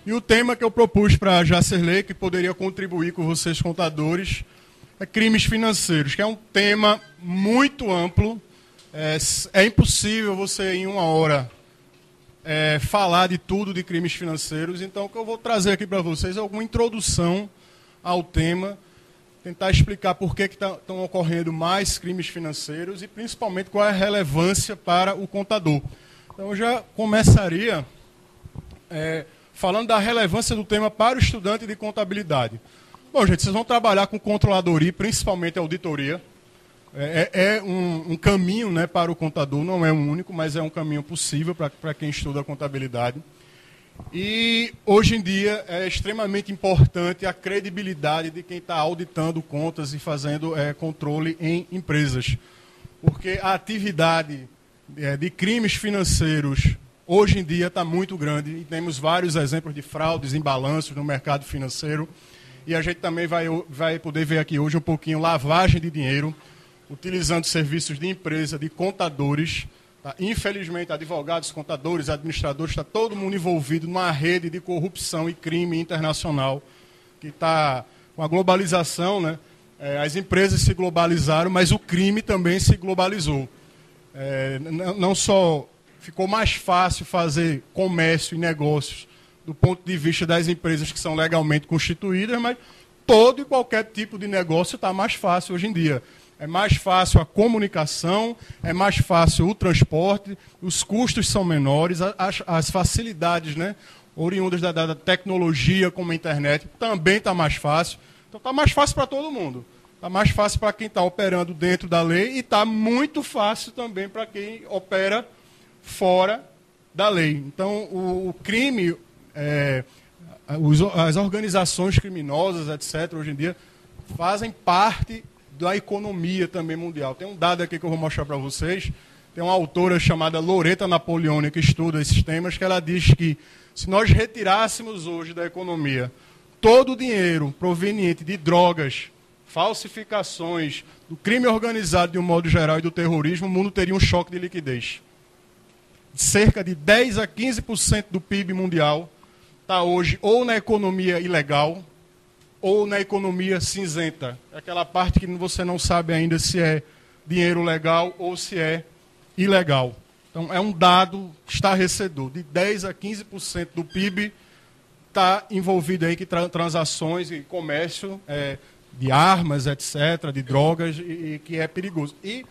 E o tema que eu propus para a Jacerley, que poderia contribuir com vocês contadores, é crimes financeiros, que é um tema muito amplo. É impossível você, em uma hora, falar de tudo de crimes financeiros. Então, o que eu vou trazer aqui para vocês é alguma introdução ao tema, tentar explicar por que estão ocorrendo mais crimes financeiros e, principalmente, qual é a relevância para o contador. Então, eu já começaria falando da relevância do tema para o estudante de contabilidade. Bom, gente, vocês vão trabalhar com controladoria, principalmente auditoria. É um caminho, né, para o contador, não é um único, mas é um caminho possível para quem estuda contabilidade. E, hoje em dia, é extremamente importante a credibilidade de quem está auditando contas e fazendo controle em empresas. Porque a atividade de crimes financeiros, hoje em dia, está muito grande. E temos vários exemplos de fraudes em balanços no mercado financeiro. E a gente também vai poder ver aqui hoje um pouquinho lavagem de dinheiro, utilizando serviços de empresa, de contadores. Tá? Infelizmente, advogados, contadores, administradores, está todo mundo envolvido numa rede de corrupção e crime internacional, que está com a globalização, né? As empresas se globalizaram, mas o crime também se globalizou. Não só ficou mais fácil fazer comércio e negócios do ponto de vista das empresas que são legalmente constituídas, mas todo e qualquer tipo de negócio está mais fácil hoje em dia. É mais fácil a comunicação, é mais fácil o transporte, os custos são menores, as facilidades, né, oriundas da tecnologia, como a internet, também está mais fácil. Então está mais fácil para todo mundo. Está mais fácil para quem está operando dentro da lei e está muito fácil também para quem opera fora da lei. Então o crime, as organizações criminosas, etc., hoje em dia, fazem parte da economia também mundial. Tem um dado aqui que eu vou mostrar para vocês. Tem uma autora chamada Loretta Napoleoni que estuda esses temas, que ela diz que se nós retirássemos hoje da economia todo o dinheiro proveniente de drogas, falsificações, do crime organizado de um modo geral e do terrorismo, o mundo teria um choque de liquidez. Cerca de 10 a 15% do PIB mundial está hoje ou na economia ilegal ou na economia cinzenta. É aquela parte que você não sabe ainda se é dinheiro legal ou se é ilegal. Então, é um dado estarrecedor. De 10 a 15% do PIB está envolvido aí em transações e comércio de armas, etc., de drogas, e que é perigoso. E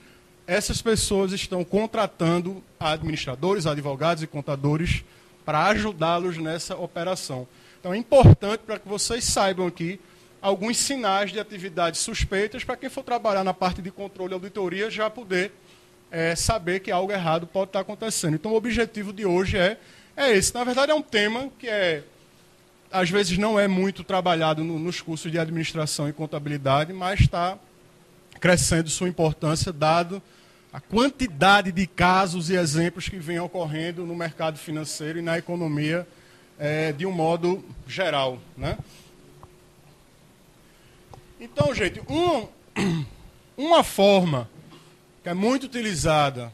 essas pessoas estão contratando administradores, advogados e contadores para ajudá-los nessa operação. Então, é importante para que vocês saibam aqui alguns sinais de atividades suspeitas para quem for trabalhar na parte de controle e auditoria já poder saber que algo errado pode estar acontecendo. Então, o objetivo de hoje é esse. Na verdade, é um tema que às vezes não é muito trabalhado nos cursos de administração e contabilidade, mas está crescendo sua importância, dado a quantidade de casos e exemplos que vêm ocorrendo no mercado financeiro e na economia de um modo geral, né? Então, gente, uma forma que é muito utilizada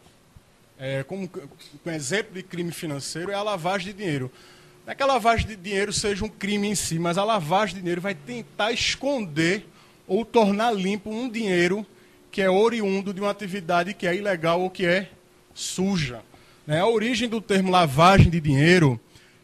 como exemplo de crime financeiro é a lavagem de dinheiro. Não é que a lavagem de dinheiro seja um crime em si, mas a lavagem de dinheiro vai tentar esconder ou tornar limpo um dinheiro que é oriundo de uma atividade que é ilegal ou que é suja. A origem do termo lavagem de dinheiro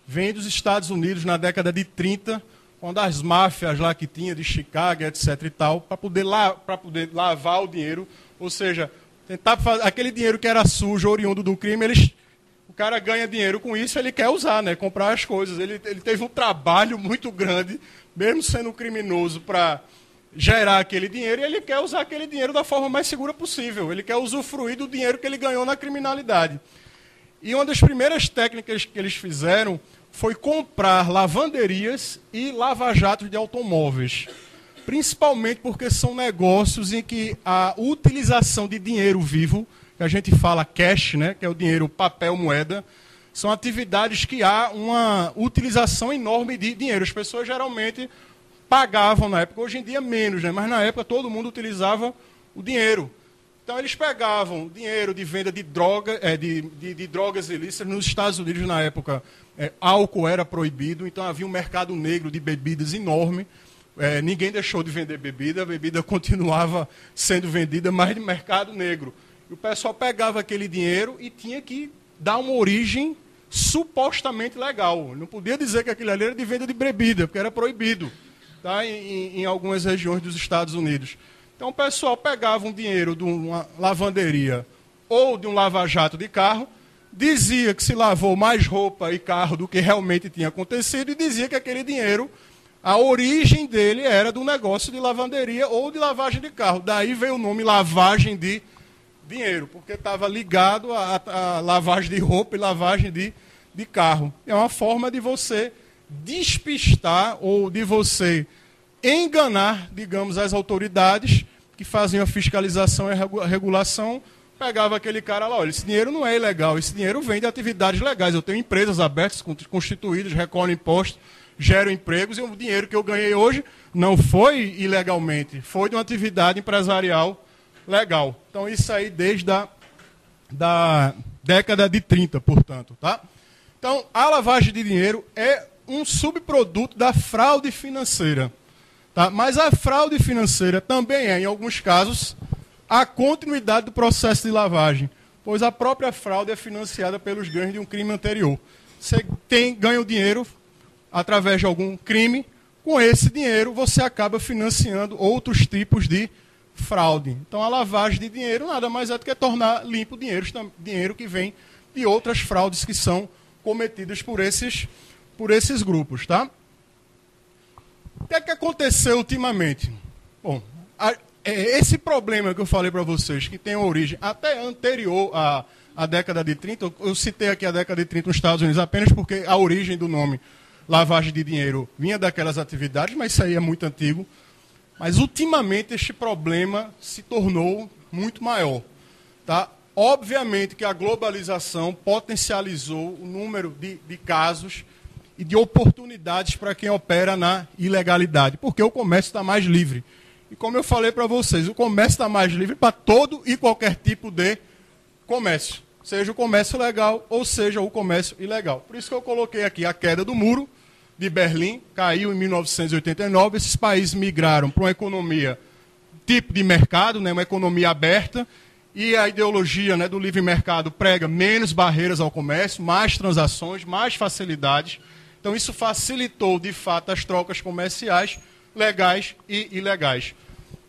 vem dos Estados Unidos na década de 30, quando as máfias lá que tinha de Chicago, etc. e tal, para poder lavar o dinheiro, ou seja, tentar fazer aquele dinheiro que era sujo, oriundo do crime, o cara ganha dinheiro com isso, ele quer usar, né, comprar as coisas. Ele teve um trabalho muito grande, mesmo sendo um criminoso, para gerar aquele dinheiro, e ele quer usar aquele dinheiro da forma mais segura possível. Ele quer usufruir do dinheiro que ele ganhou na criminalidade. E uma das primeiras técnicas que eles fizeram foi comprar lavanderias e lava-jatos de automóveis. Principalmente porque são negócios em que a utilização de dinheiro vivo, que a gente fala cash, né, que é o dinheiro papel moeda, são atividades que há uma utilização enorme de dinheiro. As pessoas geralmente pagavam na época, hoje em dia menos, né, mas na época todo mundo utilizava o dinheiro. Então eles pegavam dinheiro de venda de drogas ilícitas nos Estados Unidos na época. álcool era proibido, então havia um mercado negro de bebidas enorme. Ninguém deixou de vender bebida, a bebida continuava sendo vendida, mas de mercado negro. E o pessoal pegava aquele dinheiro e tinha que dar uma origem supostamente legal. Não podia dizer que aquilo ali era de venda de bebida, porque era proibido, tá? Em algumas regiões dos Estados Unidos. Então o pessoal pegava um dinheiro de uma lavanderia ou de um lava-jato de carro, dizia que se lavou mais roupa e carro do que realmente tinha acontecido e dizia que aquele dinheiro, a origem dele era do negócio de lavanderia ou de lavagem de carro. Daí veio o nome lavagem de dinheiro, porque estava ligado a lavagem de roupa e lavagem de carro. É uma forma de você despistar ou de você enganar, digamos, as autoridades que faziam a fiscalização e a regulação. Pegava aquele cara lá, olha, esse dinheiro não é ilegal, esse dinheiro vem de atividades legais. Eu tenho empresas abertas, constituídas, recolhem impostos, geram empregos, e o dinheiro que eu ganhei hoje não foi ilegalmente, foi de uma atividade empresarial legal. Então, isso aí desde da década de 30, portanto. Tá? Então, a lavagem de dinheiro é um subproduto da fraude financeira. Tá? Mas a fraude financeira também é, em alguns casos, a continuidade do processo de lavagem, pois a própria fraude é financiada pelos ganhos de um crime anterior. Você ganha o dinheiro através de algum crime, com esse dinheiro você acaba financiando outros tipos de fraude. Então a lavagem de dinheiro nada mais é do que tornar limpo dinheiro que vem de outras fraudes que são cometidas por esses grupos. Tá? O que é que aconteceu ultimamente? Bom, esse problema que eu falei para vocês, que tem origem até anterior à década de 30, eu citei aqui a década de 30 nos Estados Unidos apenas porque a origem do nome lavagem de dinheiro vinha daquelas atividades, mas isso aí é muito antigo. Mas, ultimamente, este problema se tornou muito maior. Tá? Obviamente que a globalização potencializou o número de casos e de oportunidades para quem opera na ilegalidade, porque o comércio está mais livre. E como eu falei para vocês, o comércio está mais livre para todo e qualquer tipo de comércio. Seja o comércio legal ou seja o comércio ilegal. Por isso que eu coloquei aqui a queda do muro de Berlim, caiu em 1989. Esses países migraram para uma economia tipo de mercado, né, uma economia aberta, e a ideologia, né, do livre mercado prega menos barreiras ao comércio, mais transações, mais facilidades. Então isso facilitou, de fato, as trocas comerciais legais e ilegais.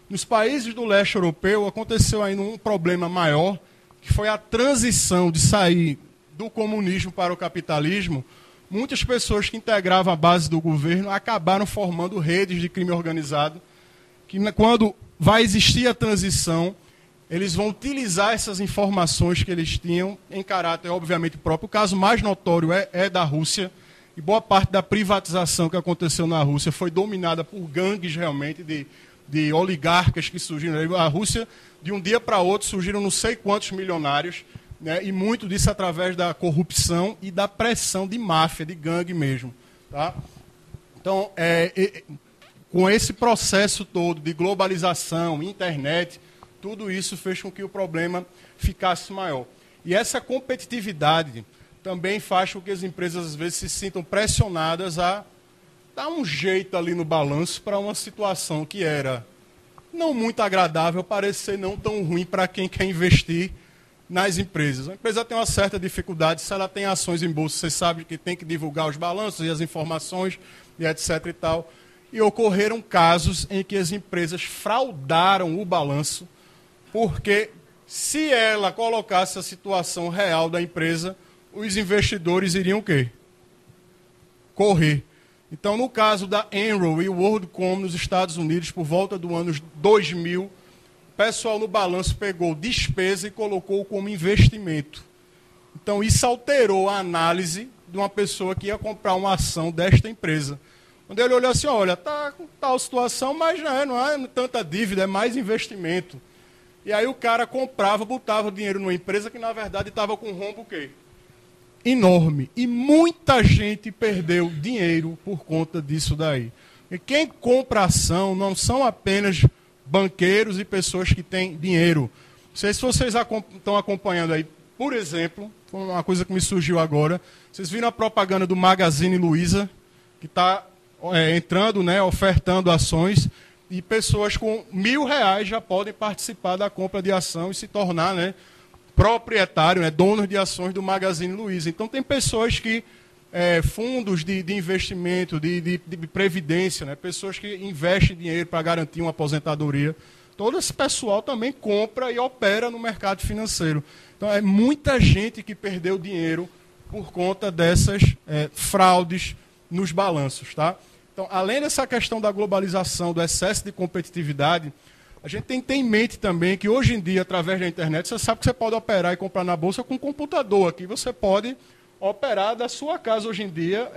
Nos países do leste europeu aconteceu ainda um problema maior, que foi a transição de sair do comunismo para o capitalismo. Muitas pessoas que integravam a base do governo acabaram formando redes de crime organizado, que quando vai existir a transição, eles vão utilizar essas informações que eles tinham em caráter, obviamente, próprio. O caso mais notório é da Rússia, e boa parte da privatização que aconteceu na Rússia foi dominada por gangues, realmente, de oligarcas que surgiram. A Rússia, de um dia para outro, surgiram não sei quantos milionários, né, e muito disso através da corrupção e da pressão de máfia, de gangue mesmo. Tá? Então, com esse processo todo de globalização, internet, tudo isso fez com que o problema ficasse maior. E essa competitividade também faz com que as empresas, às vezes, se sintam pressionadas a dar um jeito ali no balanço para uma situação que era não muito agradável, parecer não tão ruim para quem quer investir nas empresas. A empresa tem uma certa dificuldade, se ela tem ações em bolsa, você sabe que tem que divulgar os balanços e as informações, e etc. e tal. E ocorreram casos em que as empresas fraudaram o balanço, porque se ela colocasse a situação real da empresa, os investidores iriam o quê? Correr. Então, no caso da Enron e WorldCom nos Estados Unidos, por volta do ano 2000, o pessoal no balanço pegou despesa e colocou como investimento. Então, isso alterou a análise de uma pessoa que ia comprar uma ação desta empresa. Quando ele olhou assim, olha, está com tal situação, mas não é tanta dívida, é mais investimento. E aí o cara comprava, botava o dinheiro numa empresa que, na verdade, estava com um rombo o quê? Enorme. E muita gente perdeu dinheiro por conta disso daí. E quem compra ação não são apenas banqueiros e pessoas que têm dinheiro. Não sei se vocês estão acompanhando aí Por exemplo, uma coisa que me surgiu agora, vocês viram a propaganda do Magazine Luiza, que está entrando, né, ofertando ações, e pessoas com R$ 1.000 já podem participar da compra de ação e se tornar, né, proprietário, né, dono de ações do Magazine Luiza. Então tem pessoas que, fundos de investimento, de previdência, né, pessoas que investem dinheiro para garantir uma aposentadoria, todo esse pessoal também compra e opera no mercado financeiro. Então é muita gente que perdeu dinheiro por conta dessas fraudes nos balanços, tá? Então, além dessa questão da globalização, do excesso de competitividade, a gente tem que ter em mente também que hoje em dia, através da internet, você sabe que você pode operar e comprar na bolsa com um computador. Aqui você pode operar da sua casa hoje em dia,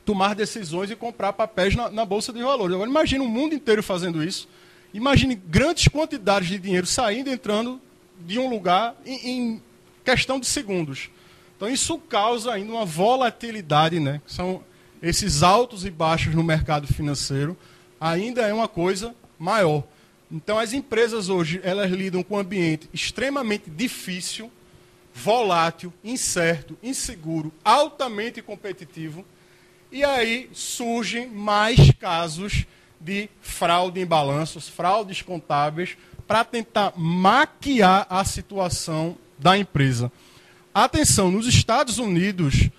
tomar decisões e comprar papéis na bolsa de valores. Agora, imagine o mundo inteiro fazendo isso. Imagine grandes quantidades de dinheiro saindo e entrando de um lugar em questão de segundos. Então, isso causa ainda uma volatilidade, né? Que são esses altos e baixos no mercado financeiro, ainda é uma coisa maior. Então, as empresas hoje, elas lidam com um ambiente extremamente difícil, volátil, incerto, inseguro, altamente competitivo, e aí surgem mais casos de fraude em balanços, fraudes contábeis, para tentar maquiar a situação da empresa. Atenção, nos Estados Unidos,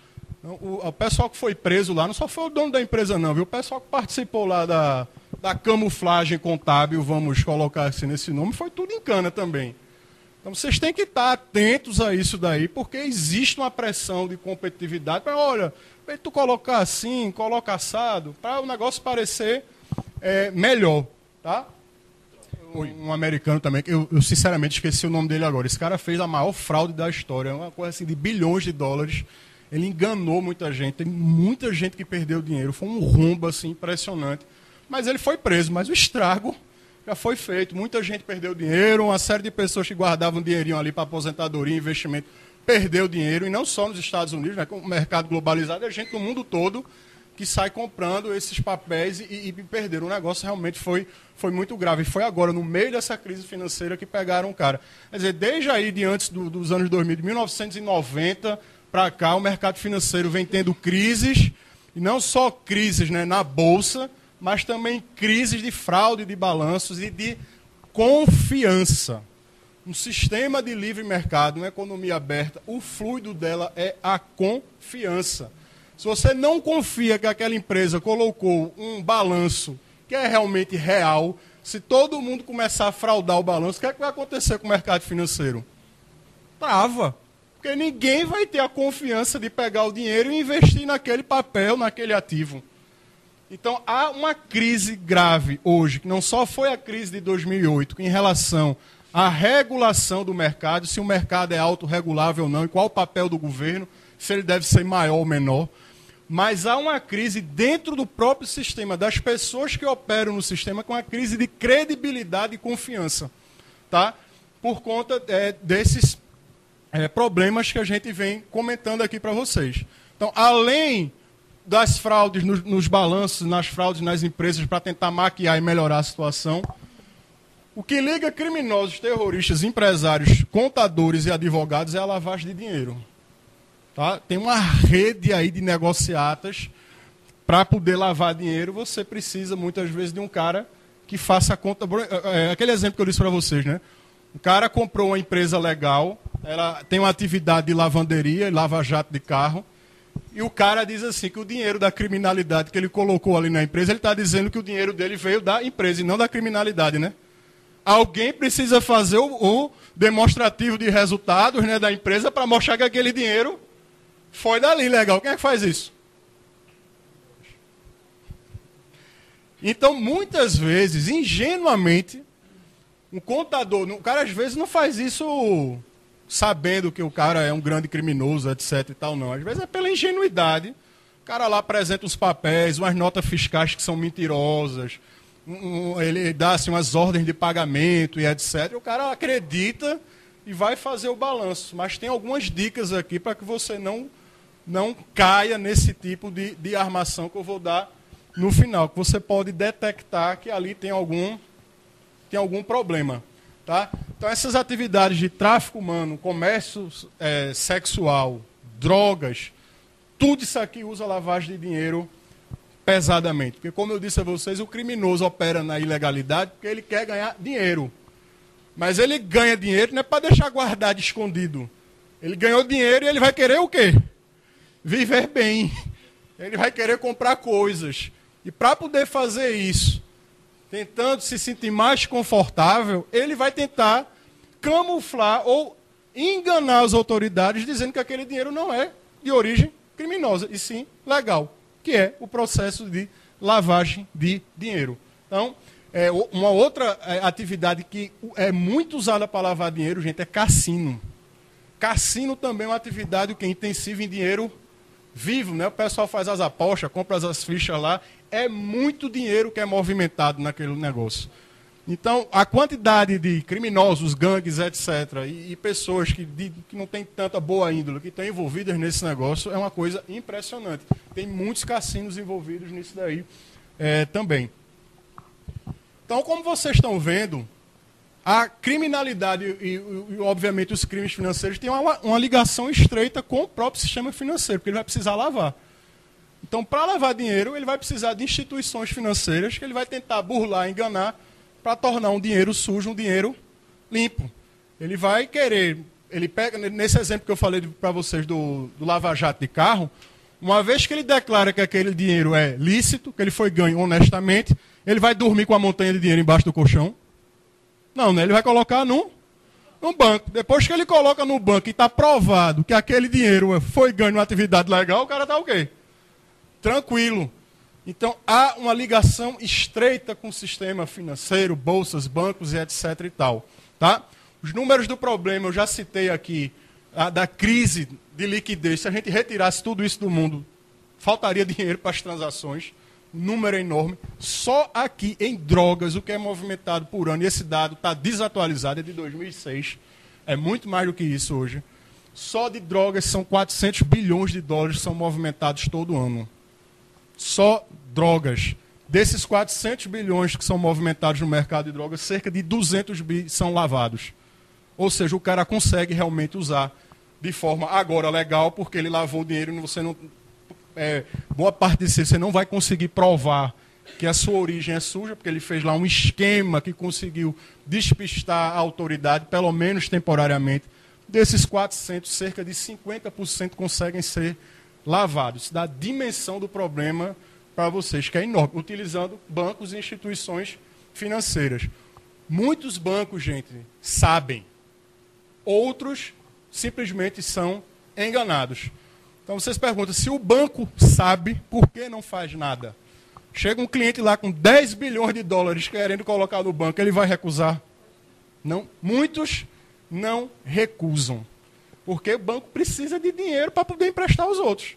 o pessoal que foi preso lá, não só foi o dono da empresa não, viu? O pessoal que participou lá da camuflagem contábil, vamos colocar assim nesse nome, foi tudo em cana também. Então vocês têm que estar atentos a isso daí, porque existe uma pressão de competitividade. Para, olha, tu colocar assim, coloca assado, para o negócio parecer melhor, tá? Um americano também, que eu sinceramente esqueci o nome dele agora. Esse cara fez a maior fraude da história, uma coisa assim de bilhões de dólares. Ele enganou muita gente, tem muita gente que perdeu dinheiro, foi um rombo assim, impressionante. Mas ele foi preso, mas o estrago já foi feito. Muita gente perdeu dinheiro, uma série de pessoas que guardavam dinheirinho ali para aposentadoria, investimento, perdeu dinheiro, e não só nos Estados Unidos, né, com o mercado globalizado, é gente do mundo todo que sai comprando esses papéis e perderam. O negócio realmente foi muito grave. E foi agora, no meio dessa crise financeira, que pegaram o cara. Quer dizer, desde aí, de antes dos anos 2000, de 1990... para cá, o mercado financeiro vem tendo crises, e não só crises, né, na Bolsa, mas também crises de fraude de balanços e de confiança. Um sistema de livre mercado, uma economia aberta, o fluido dela é a confiança. Se você não confia que aquela empresa colocou um balanço que é realmente real, se todo mundo começar a fraudar o balanço, o que é que vai acontecer com o mercado financeiro? Trava. Porque ninguém vai ter a confiança de pegar o dinheiro e investir naquele papel, naquele ativo. Então, há uma crise grave hoje, que não só foi a crise de 2008, em relação à regulação do mercado, se o mercado é autorregulável ou não, e qual o papel do governo, se ele deve ser maior ou menor. Mas há uma crise dentro do próprio sistema, das pessoas que operam no sistema, com uma crise de credibilidade e confiança, tá? Por conta desses problemas que a gente vem comentando aqui para vocês. Então, além das fraudes nos balanços, nas fraudes nas empresas, para tentar maquiar e melhorar a situação, o que liga criminosos, terroristas, empresários, contadores e advogados é a lavagem de dinheiro. Tá? Tem uma rede aí de negociatas. Para poder lavar dinheiro, você precisa, muitas vezes, de um cara que faça a conta. Aquele exemplo que eu disse para vocês, né? O cara comprou uma empresa legal, ela tem uma atividade de lavanderia, lava-jato de carro, e o cara diz assim que o dinheiro da criminalidade que ele colocou ali na empresa, ele está dizendo que o dinheiro dele veio da empresa e não da criminalidade, né? Alguém precisa fazer o demonstrativo de resultados, né, da empresa para mostrar que aquele dinheiro foi dali, legal. Quem é que faz isso? Então, muitas vezes, ingenuamente, um contador, o cara às vezes não faz isso sabendo que o cara é um grande criminoso, etc. e tal, não. Às vezes é pela ingenuidade. O cara lá apresenta uns papéis, umas notas fiscais que são mentirosas, ele dá assim, umas ordens de pagamento e etc. E o cara acredita e vai fazer o balanço. Mas tem algumas dicas aqui para que você não caia nesse tipo de armação que eu vou dar no final, que você pode detectar que ali tem algum problema. Tá? Então, essas atividades de tráfico humano, comércio sexual, drogas, tudo isso aqui usa lavagem de dinheiro pesadamente. Porque, como eu disse a vocês, o criminoso opera na ilegalidade porque ele quer ganhar dinheiro. Mas ele ganha dinheiro não é para deixar guardado escondido. Ele ganhou dinheiro e ele vai querer o quê? Viver bem. Ele vai querer comprar coisas. E para poder fazer isso, tentando se sentir mais confortável, ele vai tentar camuflar ou enganar as autoridades dizendo que aquele dinheiro não é de origem criminosa, e sim legal, que é o processo de lavagem de dinheiro. Então, uma outra atividade que é muito usada para lavar dinheiro, gente, é cassino. Cassino também é uma atividade que é intensiva em dinheiro vivo, né? O pessoal faz as apostas, compra as fichas lá, é muito dinheiro que é movimentado naquele negócio. Então, a quantidade de criminosos, gangues, etc., e pessoas que não têm tanta boa índole, que estão envolvidas nesse negócio, é uma coisa impressionante. Tem muitos cassinos envolvidos nisso daí também. Então, como vocês estão vendo, a criminalidade e, obviamente, os crimes financeiros têm uma ligação estreita com o próprio sistema financeiro, porque ele vai precisar lavar. Então, para lavar dinheiro, ele vai precisar de instituições financeiras que ele vai tentar burlar, enganar, para tornar um dinheiro sujo um dinheiro limpo. Ele vai querer, ele pega, nesse exemplo que eu falei para vocês do lava-jato de carro, uma vez que ele declara que aquele dinheiro é lícito, que ele foi ganho honestamente, ele vai dormir com a montanha de dinheiro embaixo do colchão? Não, né? Ele vai colocar num banco. Depois que ele coloca no banco e está provado que aquele dinheiro foi ganho numa atividade legal, o cara está o quê? Tranquilo. Então, há uma ligação estreita com o sistema financeiro, bolsas, bancos e etc. e tal. Tá? Os números do problema, eu já citei aqui, da crise de liquidez. Se a gente retirasse tudo isso do mundo, faltaria dinheiro para as transações. O número é enorme. Só aqui em drogas, o que é movimentado por ano, e esse dado está desatualizado, é de 2006. É muito mais do que isso hoje. Só de drogas são 400 bilhões de dólares que são movimentados todo ano. Só drogas. Desses 400 bilhões que são movimentados no mercado de drogas, cerca de 200 bi são lavados. Ou seja, o cara consegue realmente usar de forma agora legal, porque ele lavou o dinheiro e você não... boa parte disso você não vai conseguir provar que a sua origem é suja, porque ele fez lá um esquema que conseguiu despistar a autoridade, pelo menos temporariamente. Desses 400, cerca de 50% conseguem ser lavados. Isso dá a dimensão do problema para vocês, que é enorme, utilizando bancos e instituições financeiras. Muitos bancos, gente, sabem. Outros simplesmente são enganados. Então vocês perguntam, se o banco sabe, por que não faz nada? Chega um cliente lá com 10 bilhões de dólares querendo colocar no banco, ele vai recusar? Não. Muitos não recusam. Porque o banco precisa de dinheiro para poder emprestar aos outros.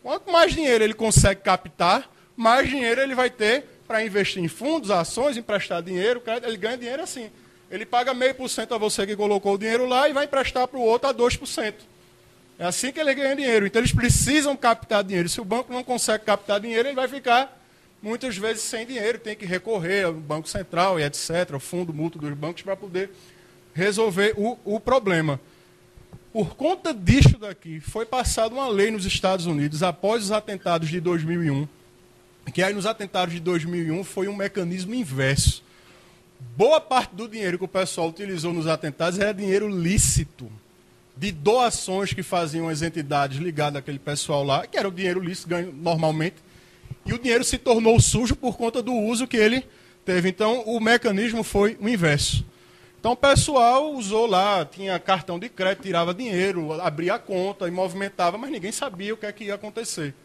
Quanto mais dinheiro ele consegue captar, mais dinheiro ele vai ter para investir em fundos, ações, emprestar dinheiro. Ele ganha dinheiro assim. Ele paga 0,5% a você que colocou o dinheiro lá e vai emprestar para o outro a 2%. É assim que ele ganha dinheiro. Então eles precisam captar dinheiro. Se o banco não consegue captar dinheiro, ele vai ficar muitas vezes sem dinheiro. Tem que recorrer ao Banco Central e etc., ao fundo mútuo dos bancos para poder resolver o problema. Por conta disso daqui, foi passada uma lei nos Estados Unidos, após os atentados de 2001, que aí nos atentados de 2001 foi um mecanismo inverso. Boa parte do dinheiro que o pessoal utilizou nos atentados era dinheiro lícito, de doações que faziam as entidades ligadas àquele pessoal lá, que era o dinheiro lícito, ganho normalmente, e o dinheiro se tornou sujo por conta do uso que ele teve. Então, o mecanismo foi o inverso. Então, o pessoal usou lá, tinha cartão de crédito, tirava dinheiro, abria a conta e movimentava, mas ninguém sabia o que é que ia acontecer.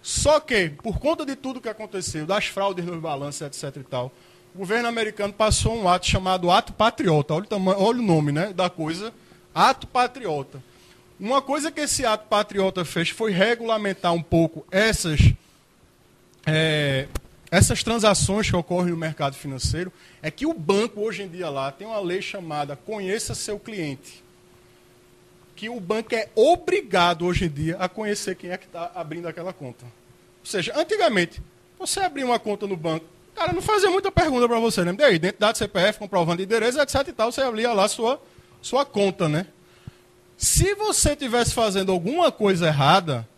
Só que, por conta de tudo que aconteceu, das fraudes nos balanços, etc. e tal, o governo americano passou um ato chamado Ato Patriota. Olha o nome, né, da coisa, Ato Patriota. Uma coisa que esse Ato Patriota fez foi regulamentar um pouco essas transações que ocorrem no mercado financeiro, é que o banco, hoje em dia lá, tem uma lei chamada Conheça Seu Cliente. Que o banco é obrigado, hoje em dia, a conhecer quem é que está abrindo aquela conta. Ou seja, antigamente, você abria uma conta no banco, O cara não fazia muita pergunta para você, né? Daí, identidade, CPF, comprovando de endereço, etc e tal, você abria lá sua conta, né? Se você estivesse fazendo alguma coisa errada,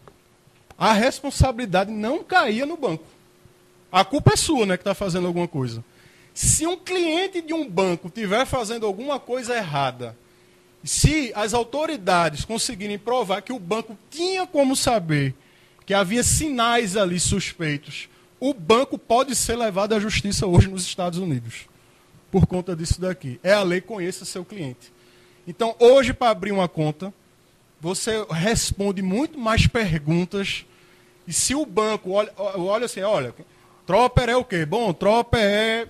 a responsabilidade não caía no banco. A culpa é sua, né, que está fazendo alguma coisa. Se um cliente de um banco estiver fazendo alguma coisa errada, se as autoridades conseguirem provar que o banco tinha como saber que havia sinais ali suspeitos, o banco pode ser levado à justiça hoje nos Estados Unidos, por conta disso daqui. É a lei Conheça Seu Cliente. Então, hoje, para abrir uma conta, você responde muito mais perguntas. E se o banco olha assim, olha, Tropper é o quê? Bom, Tropper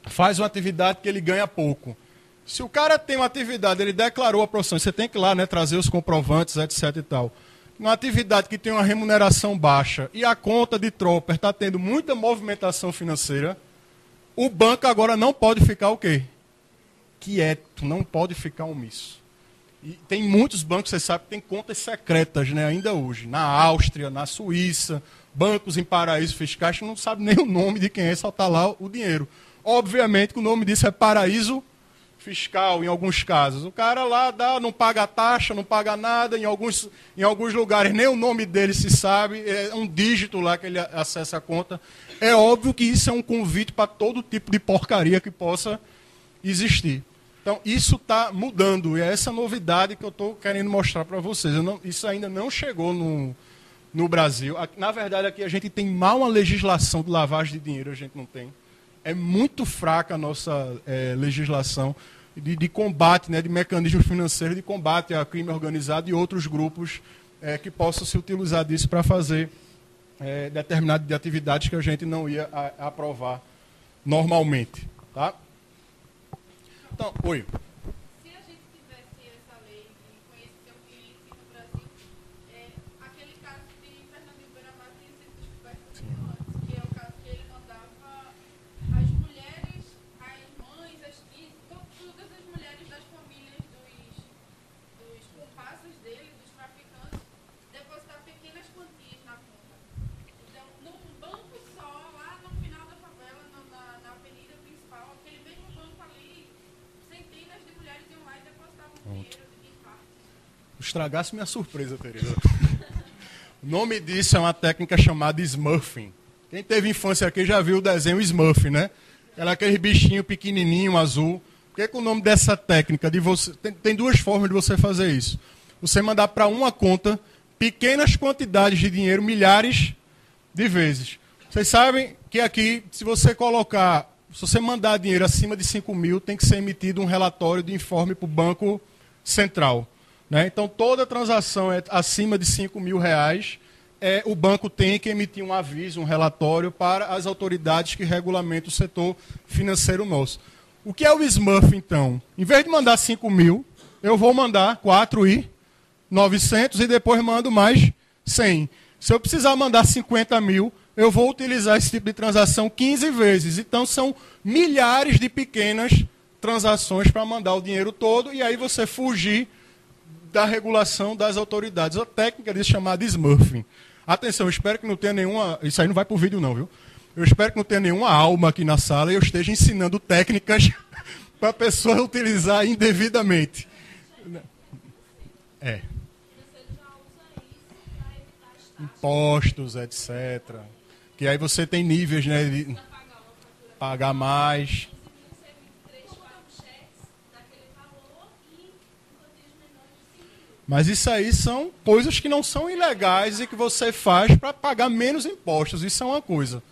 faz uma atividade que ele ganha pouco. Se o cara tem uma atividade, ele declarou a profissão, você tem que ir lá, né, trazer os comprovantes, etc e tal. Uma atividade que tem uma remuneração baixa e a conta de Tropper está tendo muita movimentação financeira, o banco agora não pode ficar o quê? Quieto, não pode ficar omisso. E tem muitos bancos, você sabe, que tem contas secretas, né, ainda hoje. Na Áustria, na Suíça, bancos em paraísos fiscais, que não sabe nem o nome de quem é, só está lá o dinheiro. Obviamente que o nome disso é paraíso fiscal, em alguns casos. O cara lá não paga taxa, não paga nada, em alguns lugares nem o nome dele se sabe, é um dígito lá que ele acessa a conta. É óbvio que isso é um convite para todo tipo de porcaria que possa existir. Então, isso está mudando, e é essa novidade que eu estou querendo mostrar para vocês. Isso ainda não chegou no Brasil. Na verdade, aqui a gente tem mal uma legislação de lavagem de dinheiro, a gente não tem. É muito fraca a nossa legislação de combate, né, de mecanismos financeiros de combate a crime organizado e outros grupos que possam se utilizar disso para fazer determinadas atividades que a gente não ia aprovar normalmente. Tá? Então, oi. Se a gente tivesse essa lei de conhecer o cliente no Brasil, aquele caso de Fernando Beiramar tinha sido descoberto antes, que é o caso que ele mandava as mulheres, as mães, as tias, todas as mulheres das famílias dos comparsas dele, dos traficantes, depositar pequenas quantias na conta. Então, num banco só, lá no final da favela, na avenida principal, aquele mesmo banco ali, centenas de mulheres iam lá e depositavam dinheiro de infarto. Estragasse minha surpresa, Tereza. O nome disso é uma técnica chamada smurfing. Quem teve infância aqui já viu o desenho Smurf, né? Era aquele bichinho pequenininho, azul. O que é o nome dessa técnica? Tem duas formas de você fazer isso. Você mandar para uma conta pequenas quantidades de dinheiro, milhares de vezes. Vocês sabem que aqui, se você mandar dinheiro acima de 5 mil, tem que ser emitido um relatório de informe para o Banco Central. Né? Então, toda transação acima de 5 mil reais, o banco tem que emitir um aviso, um relatório para as autoridades que regulamentam o setor financeiro nosso. O que é o Smurf, então? Em vez de mandar 5 mil, eu vou mandar 4.900 e depois mando mais 100. Se eu precisar mandar 50 mil, eu vou utilizar esse tipo de transação 15 vezes. Então, são milhares de pequenas transações para mandar o dinheiro todo e aí você fugir da regulação das autoridades. A técnica disso é chamada Smurfing. Atenção, eu espero que não tenha nenhuma... Isso aí não vai para o vídeo não, viu? Eu espero que não tenha nenhuma alma aqui na sala e eu esteja ensinando técnicas para a pessoa utilizar indevidamente. Impostos, etc. Que aí você tem níveis, né, de pagar mais. Mas isso aí são coisas que não são ilegais e que você faz para pagar menos impostos. Isso é uma coisa.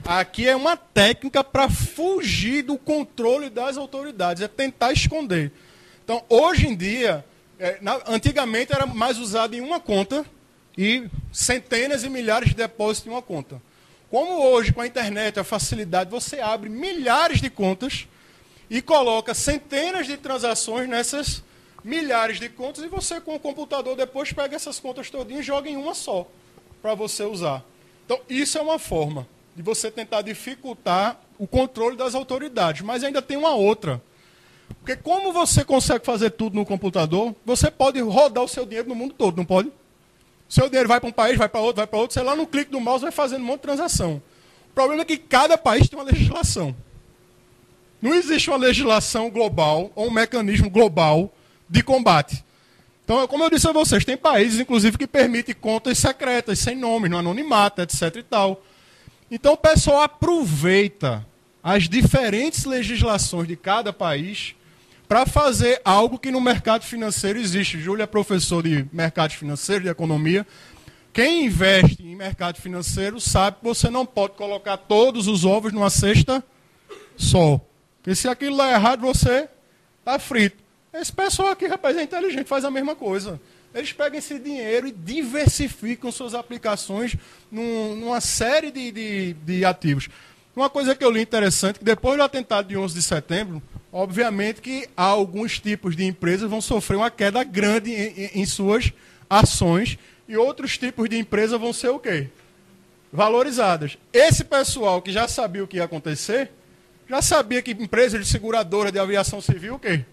Aqui é uma técnica para fugir do controle das autoridades, é tentar esconder. Então, hoje em dia, antigamente era mais usado em uma conta e centenas e milhares de depósitos em uma conta. Como hoje, com a internet, a facilidade, você abre milhares de contas e coloca centenas de transações nessas milhares de contas e você, com o computador, depois pega essas contas todinhas e joga em uma só para você usar. Então, isso é uma forma de você tentar dificultar o controle das autoridades. Mas ainda tem uma outra. Porque como você consegue fazer tudo no computador, você pode rodar o seu dinheiro no mundo todo, não pode? O seu dinheiro vai para um país, vai para outro, você lá no clique do mouse vai fazendo um monte de transação. O problema é que cada país tem uma legislação. Não existe uma legislação global ou um mecanismo global de combate. Então, como eu disse a vocês, tem países, inclusive, que permitem contas secretas, sem nome, no anonimato, etc. e tal. Então, o pessoal aproveita as diferentes legislações de cada país para fazer algo que no mercado financeiro existe. Júlio é professor de mercado financeiro, de economia. Quem investe em mercado financeiro sabe que você não pode colocar todos os ovos numa cesta só. Porque se aquilo lá é errado, você está frito. Esse pessoal aqui, rapaz, é inteligente, faz a mesma coisa. Eles pegam esse dinheiro e diversificam suas aplicações numa série de ativos. Uma coisa que eu li interessante, que depois do atentado de 11 de setembro, obviamente que alguns tipos de empresas vão sofrer uma queda grande em suas ações e outros tipos de empresas vão ser o quê? Valorizadas. Esse pessoal que já sabia o que ia acontecer, já sabia que empresa de seguradora de aviação civil, o quê?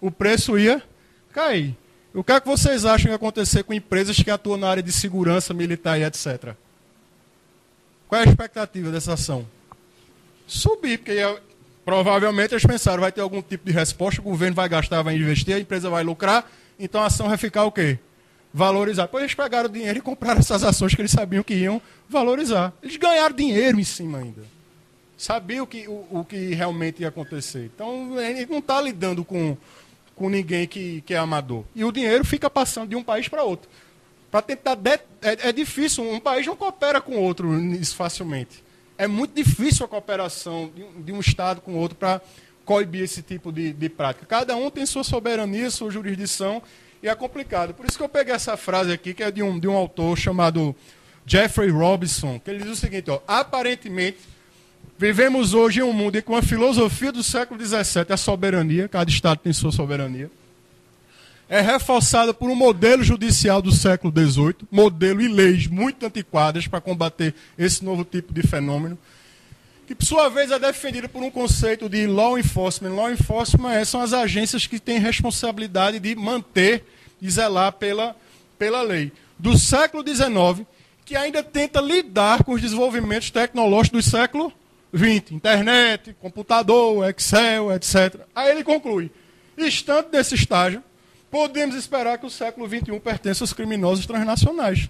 O preço ia cair. O que é que vocês acham que vai acontecer com empresas que atuam na área de segurança militar e etc? Qual é a expectativa dessa ação? Subir, porque provavelmente eles pensaram, vai ter algum tipo de resposta, o governo vai gastar, vai investir, a empresa vai lucrar, então a ação vai ficar o quê? Valorizar. Depois eles pegaram o dinheiro e compraram essas ações que eles sabiam que iam valorizar. Eles ganharam dinheiro em cima ainda. Sabiam o que realmente ia acontecer. Então, ele não está lidando com ninguém que é amador. E o dinheiro fica passando de um país para outro. Para tentar... É difícil, um país não coopera com o outro facilmente. É muito difícil a cooperação de um Estado com o outro para coibir esse tipo de prática. Cada um tem sua soberania, sua jurisdição, e é complicado. Por isso que eu peguei essa frase aqui, que é de um autor chamado Jeffrey Robinson, que ele diz o seguinte, ó, aparentemente, vivemos hoje em um mundo em que uma filosofia do século XVII, a soberania, cada Estado tem sua soberania, é reforçada por um modelo judicial do século XVIII, modelo e leis muito antiquadas para combater esse novo tipo de fenômeno, que, por sua vez, é defendida por um conceito de law enforcement. Law enforcement são as agências que têm responsabilidade de manter e zelar pela lei. Do século XIX, que ainda tenta lidar com os desenvolvimentos tecnológicos do século XX. Internet, computador, Excel, etc. Aí ele conclui, estando nesse estágio, podemos esperar que o século XXI pertença aos criminosos transnacionais.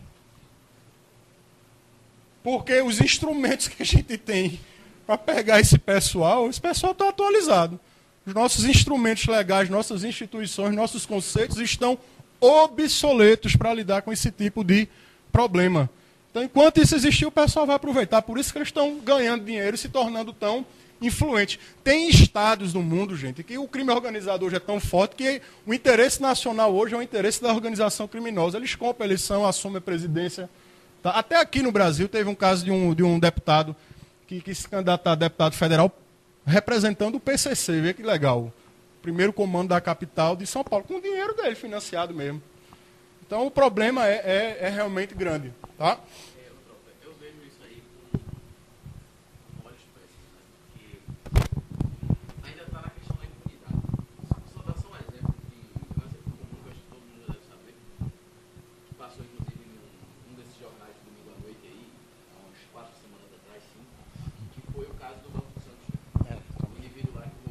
Porque os instrumentos que a gente tem para pegar esse pessoal está atualizado. Os nossos instrumentos legais, nossas instituições, nossos conceitos estão obsoletos para lidar com esse tipo de problema. Então, enquanto isso existir, o pessoal vai aproveitar. Por isso que eles estão ganhando dinheiro e se tornando tão influentes. Tem estados no mundo, gente, que o crime organizado hoje é tão forte que o interesse nacional hoje é o interesse da organização criminosa. Eles compram a eleição, assumem a presidência. Tá? Até aqui no Brasil teve um caso de um deputado que se candidatou a deputado federal representando o PCC. Vê que legal. O primeiro comando da capital de São Paulo, com o dinheiro dele, financiado mesmo. Então, o problema é realmente grande. Tá? Eu vejo isso aí com olhos péssimos, né? Porque ainda está na questão da impunidade. Só dá só um exemplo, que é um exemplo comum, que acho que todo mundo deve saber, que passou inclusive num desses jornais de domingo à noite aí, há umas 4 semanas atrás, sim, que foi o caso do Banco do Santos. O indivíduo lá que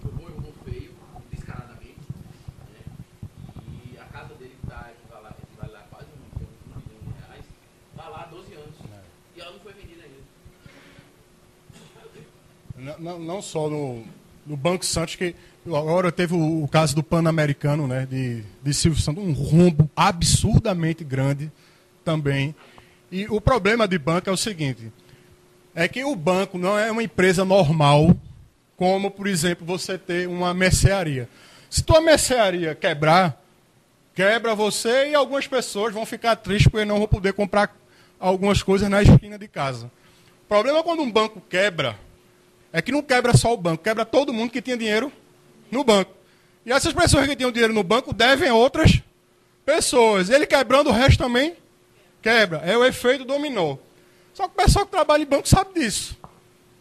roubou feio, descaradamente, né? E a casa dele que vai lá quase R$ 1 milhão, está lá há 12 anos. E ela não foi vendida ainda. Não só no Banco Santos, que agora teve o caso do Pan-Americano, né, de Silvio Santos, um rombo absurdamente grande também. E o problema de banco é o seguinte, é que o banco não é uma empresa normal, como, por exemplo, você ter uma mercearia. Se tua mercearia quebra você e algumas pessoas vão ficar tristes porque não vão poder comprar algumas coisas na esquina de casa. O problema quando um banco quebra é que não quebra só o banco, quebra todo mundo que tinha dinheiro no banco. E essas pessoas que tinham dinheiro no banco devem a outras pessoas. Ele quebrando, o resto também quebra. É o efeito dominó. Só que o pessoal que trabalha em banco sabe disso.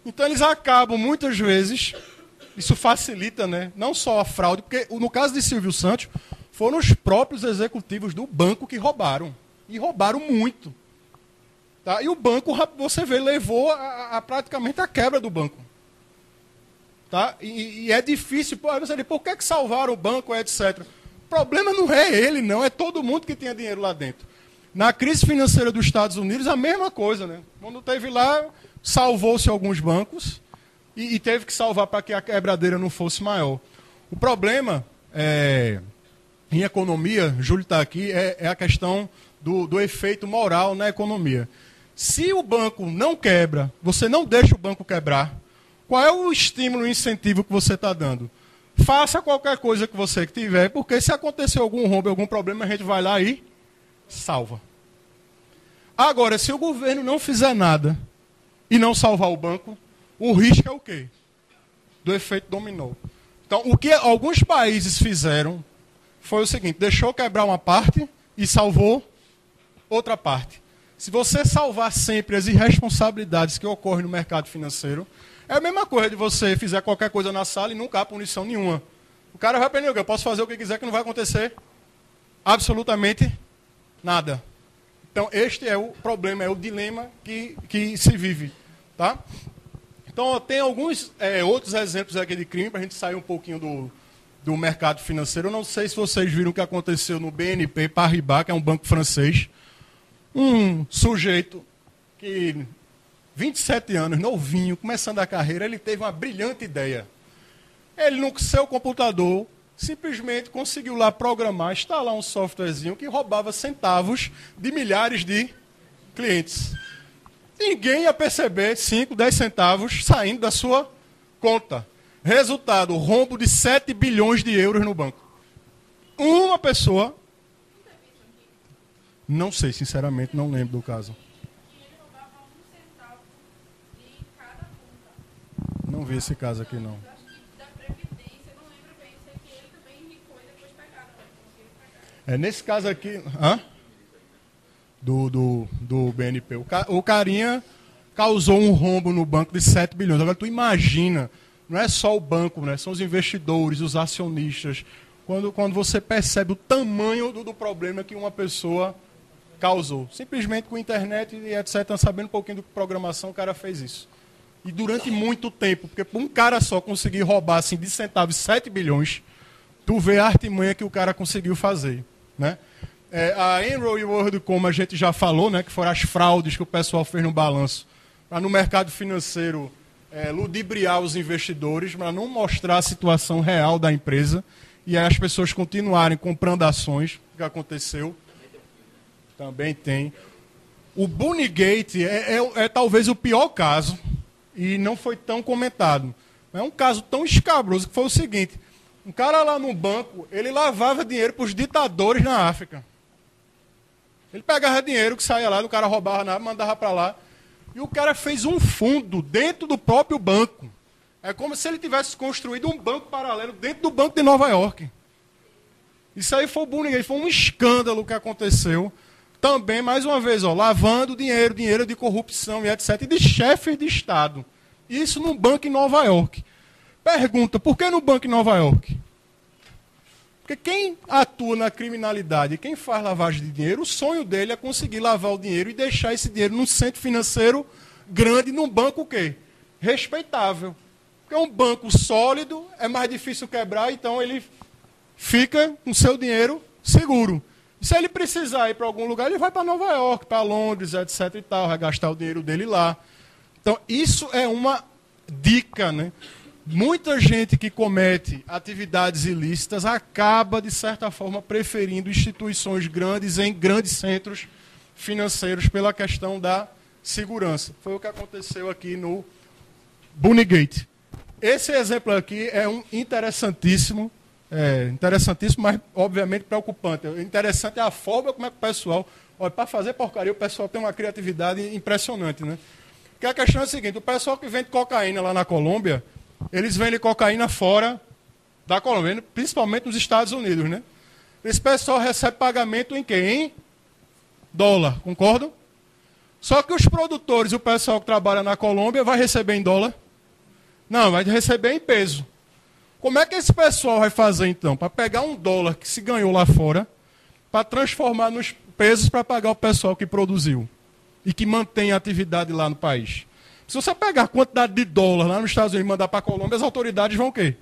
Então eles acabam, muitas vezes, isso facilita, né, não só a fraude, porque no caso de Silvio Santos, foram os próprios executivos do banco que roubaram. E roubaram muito. Tá? E o banco, você vê, levou a praticamente a quebra do banco. Tá? E é difícil, você diz, por que salvaram o banco, etc. O problema não é ele, não, é todo mundo que tinha dinheiro lá dentro. Na crise financeira dos Estados Unidos, a mesma coisa, né? Quando teve lá, salvou-se alguns bancos e teve que salvar para que a quebradeira não fosse maior. O problema, em economia, Júlio está aqui, é a questão do efeito moral na economia. Se o banco não quebra, você não deixa o banco quebrar, qual é o estímulo e incentivo que você está dando? Faça qualquer coisa que você tiver, porque se acontecer algum rombo, algum problema, a gente vai lá e salva. Agora, se o governo não fizer nada e não salvar o banco, o risco é o quê? Do efeito dominó. Então, o que alguns países fizeram foi o seguinte, deixou quebrar uma parte e salvou outra parte. Se você salvar sempre as irresponsabilidades que ocorrem no mercado financeiro, é a mesma coisa de você fizer qualquer coisa na sala e nunca há punição nenhuma. O cara vai aprender, eu posso fazer o que quiser que não vai acontecer absolutamente nada. Então, este é o problema, é o dilema que se vive. Tá? Então, tem alguns outros exemplos aqui de crime, para a gente sair um pouquinho do mercado financeiro. Eu não sei se vocês viram o que aconteceu no BNP Paribas, que é um banco francês. Um sujeito que, 27 anos, novinho, começando a carreira, ele teve uma brilhante ideia. Ele, no seu computador, simplesmente conseguiu lá programar, instalar um softwarezinho que roubava centavos de milhares de clientes. Ninguém ia perceber 5, 10 centavos saindo da sua conta. Resultado, rombo de 7 bilhões de euros no banco. Uma pessoa... Não sei, sinceramente, não lembro do caso. Ele roubava 1 centavo de cada conta. Não vi esse caso aqui, não. Acho que da Previdência, não lembro bem. Sei que ele também enricou e depois pegaram. Conseguiram pegar. Nesse caso aqui... Hã? Do BNP. O carinha causou um rombo no banco de 7 bilhões. Agora, tu imagina, não é só o banco, né? São os investidores, os acionistas. Quando você percebe o tamanho do problema que uma pessoa causou. Simplesmente com internet e etc., sabendo um pouquinho de programação, o cara fez isso. E durante muito tempo, porque um cara só conseguir roubar assim, de centavos 7 bilhões, tu vê a artimanha que o cara conseguiu fazer. Né? A Enroll e o WorldCom, a gente já falou, né, que foram as fraudes que o pessoal fez no balanço, para no mercado financeiro ludibriar os investidores, para não mostrar a situação real da empresa, e aí as pessoas continuarem comprando ações, o que aconteceu. Também tem. O Bunigate é talvez o pior caso, e não foi tão comentado. É um caso tão escabroso que foi o seguinte, um cara lá no banco, ele lavava dinheiro para os ditadores na África. Ele pegava dinheiro que saía lá, o cara roubava nada, mandava para lá, e o cara fez um fundo dentro do próprio banco. É como se ele tivesse construído um banco paralelo dentro do Banco de Nova York. Isso aí foi o Bunigate, foi um escândalo que aconteceu. Também, mais uma vez, lavando dinheiro de corrupção e etc., e de chefes de Estado. Isso num banco em Nova York. Pergunta, por que no banco em Nova York? Porque quem atua na criminalidade, quem faz lavagem de dinheiro, o sonho dele é conseguir lavar o dinheiro e deixar esse dinheiro num centro financeiro grande, num banco o quê? Respeitável. Porque um banco sólido é mais difícil quebrar, então ele fica com seu dinheiro seguro. E se ele precisar ir para algum lugar, ele vai para Nova York, para Londres, etc. e tal, vai gastar o dinheiro dele lá. Então, isso é uma dica, né? Muita gente que comete atividades ilícitas acaba, de certa forma, preferindo instituições grandes em grandes centros financeiros pela questão da segurança. Foi o que aconteceu aqui no Bunigate. Esse exemplo aqui é um interessantíssimo, mas obviamente preocupante. O interessante é a forma como é que o pessoal... Para fazer porcaria, o pessoal tem uma criatividade impressionante, né? Porque a questão é a seguinte, o pessoal que vende cocaína lá na Colômbia, eles vendem cocaína fora da Colômbia, principalmente nos Estados Unidos, né? Esse pessoal recebe pagamento em quê? Em dólar, concordam? Só que os produtores e o pessoal que trabalha na Colômbia vai receber em dólar? Não, vai receber em peso. Como é que esse pessoal vai fazer, então? Para pegar um dólar que se ganhou lá fora, para transformar nos pesos para pagar o pessoal que produziu. e que mantém a atividade lá no país. Se você pegar a quantidade de dólar lá nos Estados Unidos e mandar para a Colômbia, as autoridades vão o quê?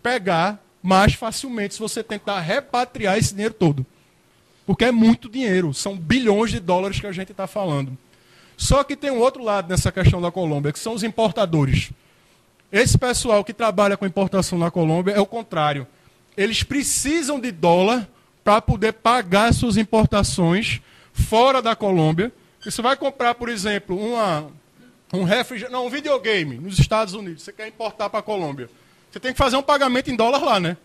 Pegar mais facilmente se você tentar repatriar esse dinheiro todo. Porque é muito dinheiro, são bilhões de dólares que a gente está falando. Só que tem um outro lado nessa questão da Colômbia, que são os importadores. Esse pessoal que trabalha com importação na Colômbia é o contrário. Eles precisam de dólar para poder pagar suas importações fora da Colômbia. Você vai comprar, por exemplo, um videogame nos Estados Unidos. Você quer importar para a Colômbia. Você tem que fazer um pagamento em dólar lá, né?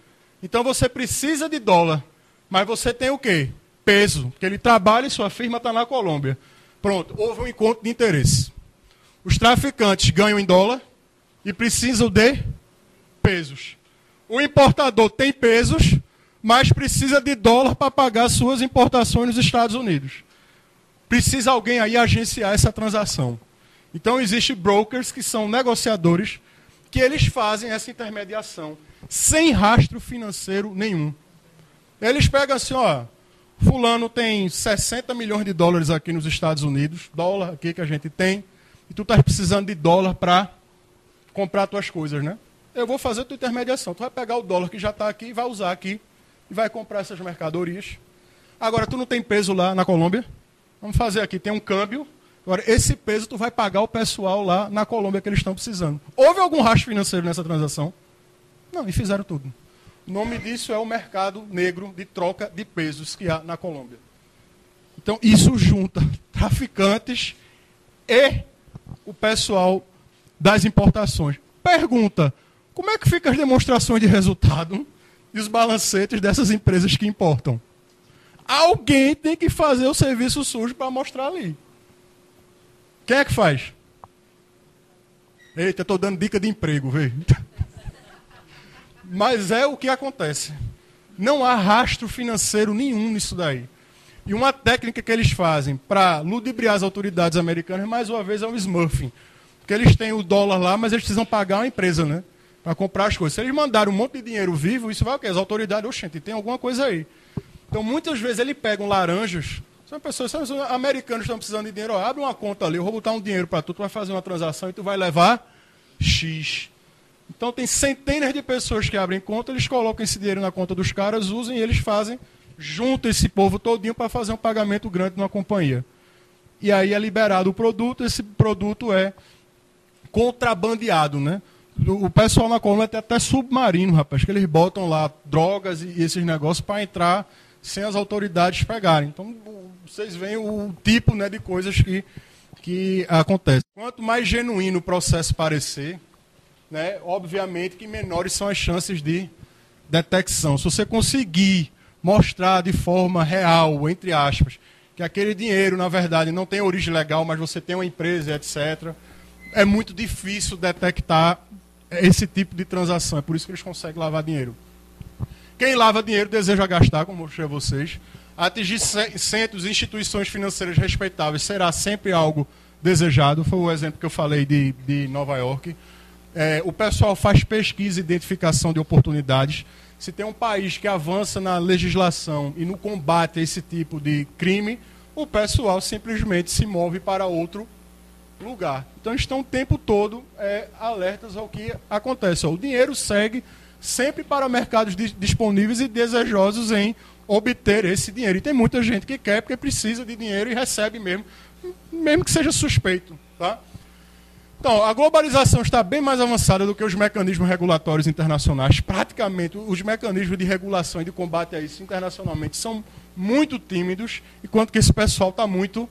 Então você precisa de dólar. Mas você tem o quê? Peso. Porque ele trabalha e sua firma está na Colômbia. Pronto, houve um encontro de interesse. Os traficantes ganham em dólar e precisam de pesos. O importador tem pesos, mas precisa de dólar para pagar suas importações nos Estados Unidos. Precisa alguém aí agenciar essa transação. Então, existem brokers que são negociadores que eles fazem essa intermediação sem rastro financeiro nenhum. Eles pegam assim, ó, fulano tem 60 milhões de dólares aqui nos Estados Unidos, dólar aqui que a gente tem, e tu estás precisando de dólar para comprar tuas coisas, né? Eu vou fazer a tua intermediação. Tu vai pegar o dólar que já está aqui, vai usar aqui, e vai comprar essas mercadorias. Agora, tu não tem peso lá na Colômbia? Vamos fazer aqui, tem um câmbio. Agora, esse peso tu vai pagar o pessoal lá na Colômbia que eles estão precisando. Houve algum rastro financeiro nessa transação? Não, e fizeram tudo. O nome disso é o mercado negro de troca de pesos que há na Colômbia. Então, isso junta traficantes e o pessoal das importações. Pergunta, como é que ficam as demonstrações de resultado e os balancetes dessas empresas que importam? Alguém tem que fazer o serviço sujo para mostrar ali. Quem é que faz? Eita, estou dando dica de emprego, vê. Mas é o que acontece. Não há rastro financeiro nenhum nisso daí. E uma técnica que eles fazem para ludibriar as autoridades americanas, mais uma vez, é o smurfing. Porque eles têm o dólar lá, mas eles precisam pagar uma empresa, né? Para comprar as coisas. Se eles mandarem um monte de dinheiro vivo, isso vai o quê? As autoridades, oxente, tem alguma coisa aí. Então, muitas vezes, eles pegam laranjas. São pessoas, americanos estão precisando de dinheiro. Ó, abre uma conta ali, eu vou botar um dinheiro para tu, tu vai fazer uma transação e tu vai levar X. Então, tem centenas de pessoas que abrem conta, eles colocam esse dinheiro na conta dos caras, usam e eles fazem, juntam esse povo todinho para fazer um pagamento grande numa companhia. E aí é liberado o produto, esse produto é contrabandeado, né? O pessoal na Colômbia tem até submarino, rapaz, que eles botam lá drogas e esses negócios para entrar sem as autoridades pegarem. Então, vocês veem o tipo, né, de coisas que acontecem. Quanto mais genuíno o processo parecer, né, obviamente que menores são as chances de detecção. Se você conseguir mostrar de forma real, entre aspas, que aquele dinheiro, na verdade, não tem origem legal, mas você tem uma empresa, etc., é muito difícil detectar esse tipo de transação. É por isso que eles conseguem lavar dinheiro. Quem lava dinheiro deseja gastar, como eu mostrei a vocês. Atingir centros e instituições financeiras respeitáveis será sempre algo desejado. Foi o exemplo que eu falei de Nova York. O pessoal faz pesquisa e identificação de oportunidades. Se tem um país que avança na legislação e no combate a esse tipo de crime, o pessoal simplesmente se move para outro lugar. Então estão o tempo todo alertas ao que acontece. O dinheiro segue sempre para mercados disponíveis e desejosos em obter esse dinheiro. E tem muita gente que quer porque precisa de dinheiro e recebe mesmo que seja suspeito. Tá? Então, a globalização está bem mais avançada do que os mecanismos regulatórios internacionais. Praticamente, os mecanismos de regulação e de combate a isso internacionalmente são muito tímidos, enquanto que esse pessoal está muito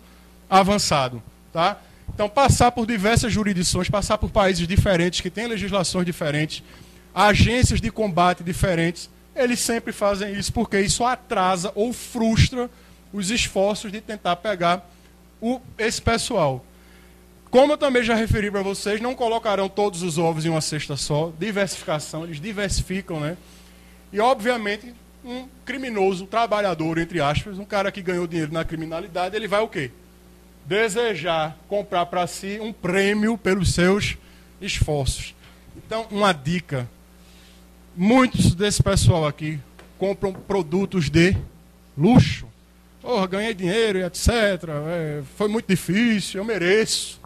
avançado. Tá? Então, passar por diversas jurisdições, passar por países diferentes, que têm legislações diferentes, agências de combate diferentes, eles sempre fazem isso porque isso atrasa ou frustra os esforços de tentar pegar esse pessoal. Como eu também já referi para vocês, não colocarão todos os ovos em uma cesta só, diversificação, eles diversificam, né? E, obviamente, um criminoso, um trabalhador, entre aspas, um cara que ganhou dinheiro na criminalidade, ele vai o quê? Desejar comprar para si um prêmio pelos seus esforços. Então, uma dica. Muitos desse pessoal aqui compram produtos de luxo. Porra, ganhei dinheiro e etc. Foi muito difícil, eu mereço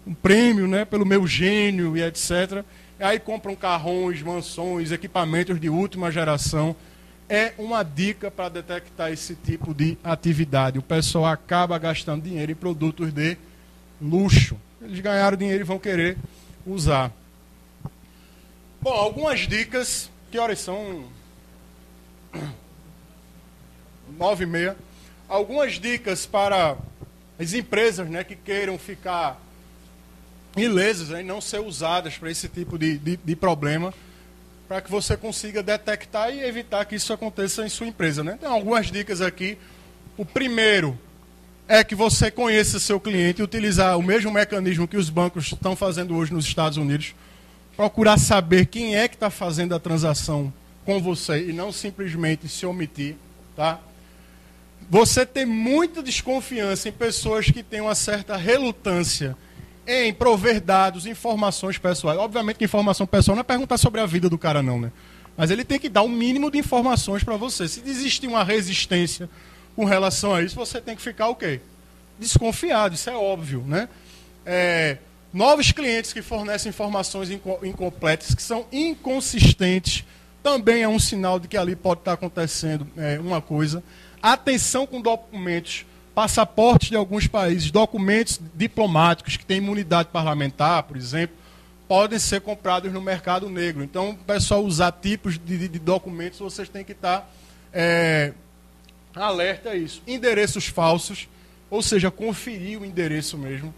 um prêmio, né, pelo meu gênio e etc. E aí compram carrões, mansões, equipamentos de última geração. É uma dica para detectar esse tipo de atividade. O pessoal acaba gastando dinheiro em produtos de luxo. Eles ganharam dinheiro e vão querer usar. Bom, algumas dicas. Que horas são? 9h30. Algumas dicas para as empresas, né, que queiram ficar ilesas, né, e não ser usadas para esse tipo de problema, para que você consiga detectar e evitar que isso aconteça em sua empresa, né? Tem algumas dicas aqui. O primeiro é que você conheça seu cliente e utilizar o mesmo mecanismo que os bancos estão fazendo hoje nos Estados Unidos. Procurar saber quem é que está fazendo a transação com você e não simplesmente se omitir, tá? Você tem muita desconfiança em pessoas que têm uma certa relutância em prover dados, informações pessoais. Obviamente que informação pessoal não é perguntar sobre a vida do cara, não, né? Mas ele tem que dar um mínimo de informações para você. Se existe uma resistência com relação a isso, você tem que ficar o quê? Desconfiado, isso é óbvio, né? Novos clientes que fornecem informações incompletas, que são inconsistentes, também é um sinal de que ali pode estar acontecendo uma coisa. Atenção com documentos, passaportes de alguns países, documentos diplomáticos que têm imunidade parlamentar, por exemplo, podem ser comprados no mercado negro. Então, o pessoal usar tipos de documentos, vocês têm que estar alerta a isso. Endereços falsos, ou seja, conferir o endereço mesmo.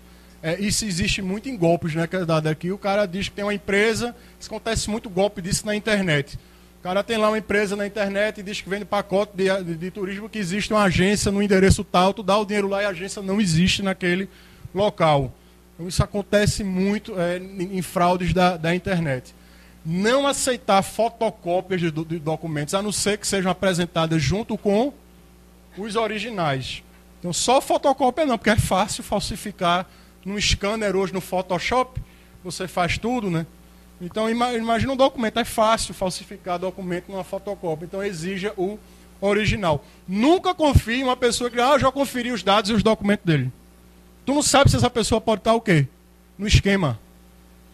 Isso existe muito em golpes, né, que é dado aqui. O cara diz que tem uma empresa, isso acontece muito golpe disso na internet. O cara tem lá uma empresa na internet e diz que vende pacote de turismo, que existe uma agência no endereço tal, tu dá o dinheiro lá e a agência não existe naquele local. Então isso acontece muito em fraudes da internet. Não aceitar fotocópias de documentos, a não ser que sejam apresentadas junto com os originais. Então só fotocópia não, porque é fácil falsificar num scanner hoje no Photoshop, você faz tudo, né? Então, imagina um documento, é fácil falsificar documento numa fotocópia. Então, exija o original. Nunca confie em uma pessoa que, eu já conferi os dados e os documentos dele. Tu não sabe se essa pessoa pode estar o quê? No esquema.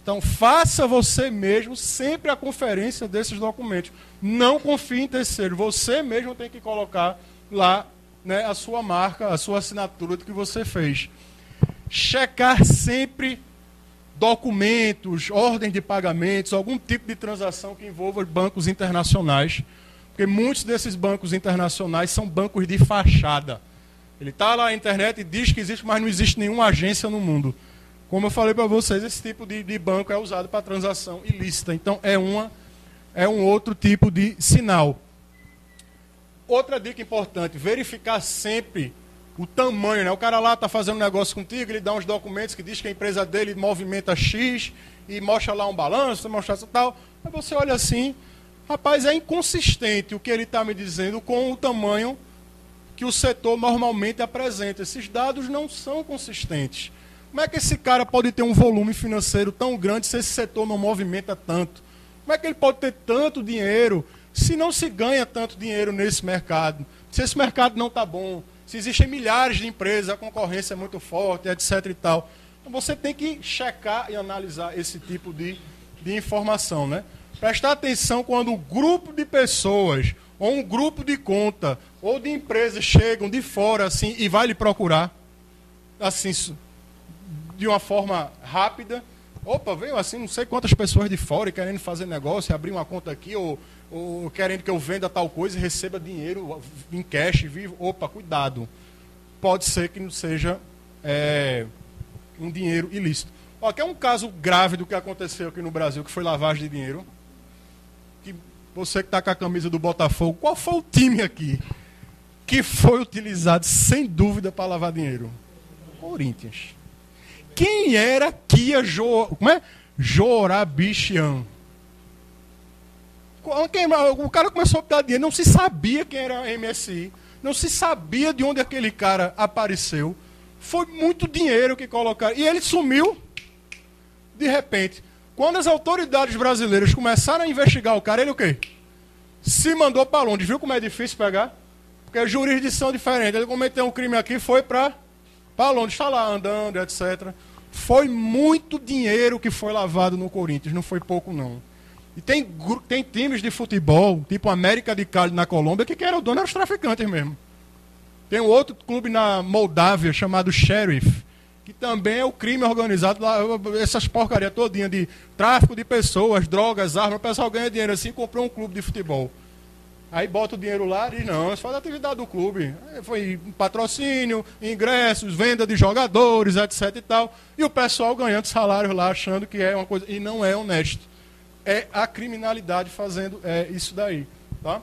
Então, faça você mesmo sempre a conferência desses documentos. Não confie em terceiro. Você mesmo tem que colocar lá, né, a sua marca, a sua assinatura do que você fez. Checar sempre documentos, ordens de pagamentos, algum tipo de transação que envolva bancos internacionais, porque muitos desses bancos internacionais são bancos de fachada. Ele está lá na internet e diz que existe, mas não existe nenhuma agência no mundo. Como eu falei para vocês, esse tipo de banco é usado para transação ilícita. Então, é um outro tipo de sinal. Outra dica importante, verificar sempre o tamanho, né? O cara lá está fazendo um negócio contigo, ele dá uns documentos que diz que a empresa dele movimenta X e mostra lá um balanço, mostra isso e tal. Aí você olha assim, rapaz, é inconsistente o que ele está me dizendo com o tamanho que o setor normalmente apresenta. Esses dados não são consistentes. Como é que esse cara pode ter um volume financeiro tão grande se esse setor não movimenta tanto? Como é que ele pode ter tanto dinheiro se não se ganha tanto dinheiro nesse mercado? Se esse mercado não está bom, se existem milhares de empresas, a concorrência é muito forte, etc. e tal. Então você tem que checar e analisar esse tipo de informação, né? Prestar atenção quando um grupo de pessoas, ou um grupo de conta, ou de empresas chegam de fora assim e vai lhe procurar, assim, de uma forma rápida. Opa, veio assim, não sei quantas pessoas de fora querendo fazer negócio, abrir uma conta aqui, ou querendo que eu venda tal coisa e receba dinheiro em cash vivo. Opa, cuidado. Pode ser que não seja um dinheiro ilícito. Ó, aqui é um caso grave do que aconteceu aqui no Brasil, que foi lavagem de dinheiro. Que você que está com a camisa do Botafogo, qual foi o time aqui que foi utilizado sem dúvida para lavar dinheiro? Corinthians. Quem era Kia Jorabichian? O cara começou a dar dinheiro, não se sabia quem era a MSI, não se sabia de onde aquele cara apareceu. Foi muito dinheiro que colocaram. E ele sumiu de repente. Quando as autoridades brasileiras começaram a investigar o cara, ele o quê? Se mandou para longe. Viu como é difícil pegar? Porque é jurisdição diferente. Ele cometeu um crime aqui, foi para Londres, está lá andando, etc. Foi muito dinheiro que foi lavado no Corinthians, não foi pouco não. E tem times de futebol, tipo América de Cali na Colômbia, que quem era o dono eram os traficantes mesmo. Tem um outro clube na Moldávia chamado Sheriff, que também é o crime organizado, lá, essas porcarias todinha de tráfico de pessoas, drogas, armas, o pessoal ganha dinheiro assim, comprou um clube de futebol. Aí bota o dinheiro lá e diz, não, isso faz a atividade do clube. Aí foi patrocínio, ingressos, venda de jogadores, etc e tal. E o pessoal ganhando salário lá, achando que é uma coisa, e não é honesto. É a criminalidade fazendo isso daí, tá?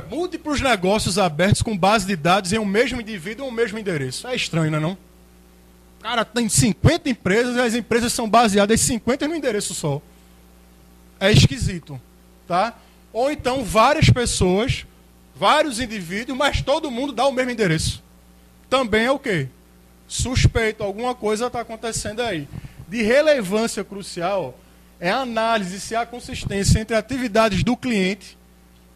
Múltiplos negócios abertos com base de dados em um mesmo indivíduo ou um mesmo endereço. É estranho, não é não? Cara, tem 50 empresas e as empresas são baseadas em 50 no endereço só. É esquisito, tá? Ou então várias pessoas, vários indivíduos, mas todo mundo dá o mesmo endereço. Também é o quê? Suspeito, alguma coisa está acontecendo aí. De relevância crucial é a análise se há consistência entre atividades do cliente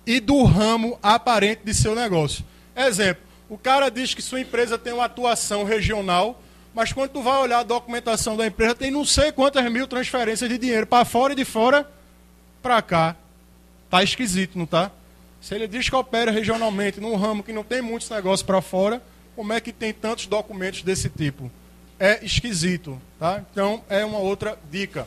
e do ramo aparente de seu negócio. Exemplo, o cara diz que sua empresa tem uma atuação regional, mas quando tu vai olhar a documentação da empresa, tem não sei quantas mil transferências de dinheiro para fora e de fora para cá. Tá esquisito, não tá? Se ele diz que opera regionalmente num ramo que não tem muitos negócios para fora, como é que tem tantos documentos desse tipo? É esquisito, tá? Então, é uma outra dica.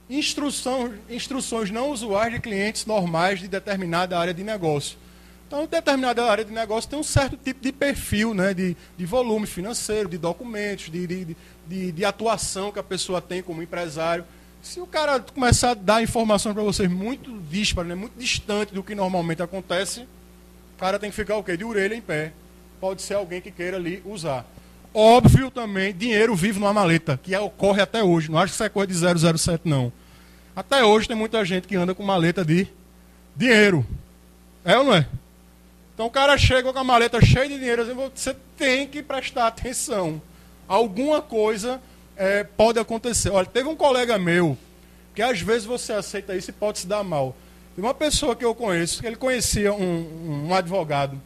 Instruções não usuais de clientes normais de determinada área de negócio. Então, determinada área de negócio tem um certo tipo de perfil, né? De volume financeiro, de documentos, de atuação que a pessoa tem como empresário. Se o cara começar a dar informações para vocês muito díspares, né? Muito distante do que normalmente acontece, o cara tem que ficar o quê? De orelha em pé. Pode ser alguém que queira ali usar. Óbvio também, dinheiro vivo numa maleta, que ocorre até hoje. Não acho que isso é coisa de 007, não. Até hoje tem muita gente que anda com maleta de dinheiro. É ou não é? Então o cara chega com a maleta cheia de dinheiro, você tem que prestar atenção. Alguma coisa pode acontecer. Olha, teve um colega meu, que às vezes você aceita isso e pode se dar mal. Tem uma pessoa que eu conheço, que ele conhecia um advogado